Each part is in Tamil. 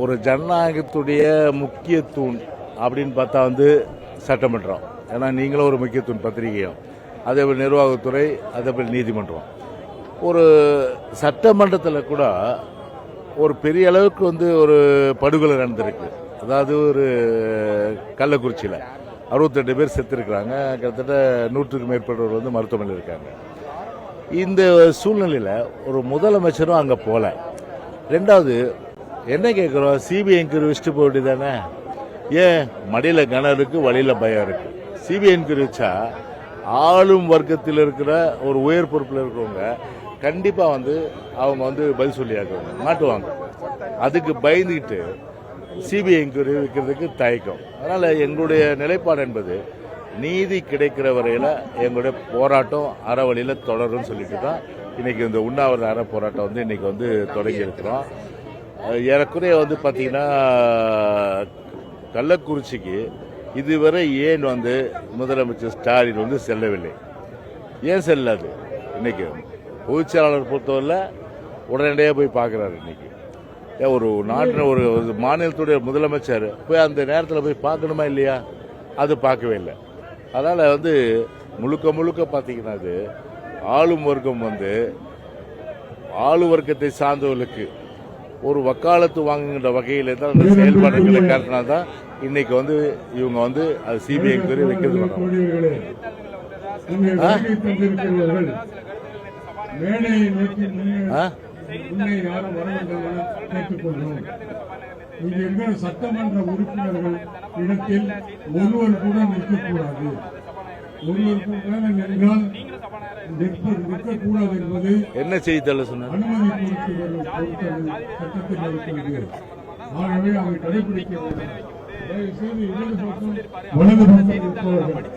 ஒரு ஜனநாயகத்துடைய முக்கிய தூண் அப்படின்னு பார்த்தா வந்து சட்டமன்றம். ஏன்னா நீங்களும் ஒரு முக்கிய தூண் பத்திரிகையும், அதேபோல் நிர்வாகத்துறை, அதேபோல் நீதிமன்றம். ஒரு சட்டமன்றத்தில் கூட ஒரு பெரிய அளவுக்கு வந்து ஒரு படுகொலை நடந்திருக்கு. அதாவது ஒரு கள்ளக்குறிச்சியில் 68 பேர் செத்துருக்கிறாங்க. கிட்டத்தட்ட 100க்கும் மேற்பட்டவர் வந்து மருத்துவமனையில் இருக்காங்க. இந்த சூழ்நிலையில் ஒரு முதலமைச்சரும் அங்கே போகல. ரெண்டாவது என்ன கேட்குறோம், சிபிஐ என்கொயரி வச்சுட்டு போக வேண்டியதானே? ஏன் மடியில் கனம் இருக்கு, வழியில் பயம் இருக்கு. சிபிஐ என்கொயரி வச்சா ஆளும் வர்க்கத்தில் இருக்கிற ஒரு உயர் பொறுப்பில் இருக்கிறவங்க கண்டிப்பாக வந்து அவங்க வந்து பதில் சொல்லியாக்குவாங்க, மாட்டுவாங்க. அதுக்கு பயந்துக்கிட்டு சிபிஐ என்கொயரி வைக்கிறதுக்கு தயக்கம். அதனால் எங்களுடைய நிலைப்பாடு என்பது நீதி கிடைக்கிற வரையில் எங்களுடைய போராட்டம் அறவழியில் தொடரும்னு சொல்லிட்டு தான் இன்னைக்கு இந்த உண்ணாவிரத அற போராட்டம் வந்து இன்னைக்கு வந்து தொடங்கி இருக்கிறோம். ஏறக்குறைய வந்து பார்த்தீங்கன்னா கள்ளக்குறிச்சிக்கு இதுவரை ஏன் வந்து முதலமைச்சர் ஸ்டாலின் வந்து செல்லவில்லை? ஏன் செல்லாது? இன்னைக்கு பொதுச்செயலாளர் பொறுத்தவரையில் உடனடியாக போய் பார்க்குறாரு. இன்னைக்கு ஒரு நாட்டில் ஒரு மாநிலத்துடைய முதலமைச்சர் போய் அந்த நேரத்தில் போய் பார்க்கணுமா இல்லையா? அது பார்க்கவே இல்லை. அதனால் வந்து முழுக்க முழுக்க பார்த்தீங்கன்னா அது ஆளும் வர்க்கம் வந்து ஆளு வர்க்கத்தை சார்ந்தவர்களுக்கு ஒரு வக்காலத்து வாங்குகின்ற வகையில் தான் அந்த செயல்பாடுகளை காட்டினால்தான் இன்னைக்கு வந்து இவங்க வந்து அது சிபிஐ என்கொயரி வைக்கிறது. சட்டமன்ற உறுப்பினர்கள் இடத்தில் ஒருவர் கூட நிற்கக்கூடாது, நிற்கக்கூடாது என்பது என்ன செய்தித்தாள சொன்ன அனுமதி சட்டத்தில் இருக்கிறது. ஆகவே அவை கடைபிடிக்க வேண்டும். தயவுசெய்து இடது பக்கம் வலது பக்கம் இருப்பவர்கள்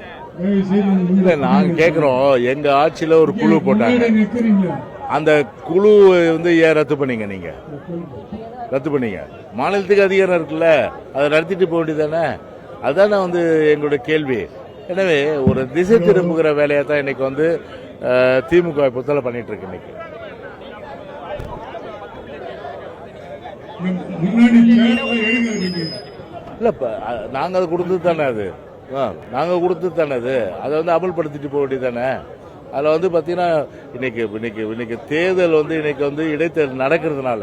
இல்ல, நாங்க கேக்குறோம். எங்க ஆட்சியில ஒரு குழு போட்டாங்க. அந்த குழு வந்து ஏன் ரத்து பண்ணீங்க? நீங்க ரத்து பண்ணீங்க. மாநிலத்துக்கு அதிகாரம் இருக்குல்ல, அதை நடத்திட்டு போக வேண்டியதானே? அதுதானே வந்து எங்களுடைய கேள்வி. எனவே ஒரு திசை திரும்புகிற வேலையை தான் இன்னைக்கு வந்து திமுக பொறுத்தவரை பண்ணிட்டு இருக்கு. இன்னைக்கு இல்ல, நாங்க அதை கொடுத்தது தானே, அது நாங்க கொடுத்தது தானே, அதை வந்து அமல்படுத்திட்டு போக வேண்டியது தானே. அதில் வந்து பார்த்தீங்கன்னா இன்னைக்கு தேர்தல் வந்து இன்னைக்கு வந்து இடைத்தேர்தல் நடக்கிறதுனால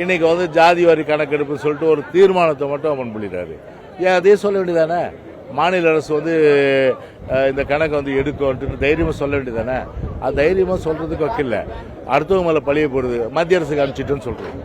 இன்னைக்கு வந்து ஜாதி வாரி கணக்கெடுப்பு சொல்லிட்டு ஒரு தீர்மானத்தை மட்டும் அமன் பண்ணிடுறாரு. ஏன் அதே சொல்ல வேண்டியதானே? மாநில அரசு வந்து இந்த கணக்கை வந்து எடுக்கும் தைரியமாக சொல்ல வேண்டியதானே? அது தைரியமாக சொல்றதுக்கு வக்கில்ல, அடுத்தவங்க மேலே பழிய போடுது, மத்திய அரசுக்கு அனுப்பிச்சிட்டுன்னு சொல்றீங்க.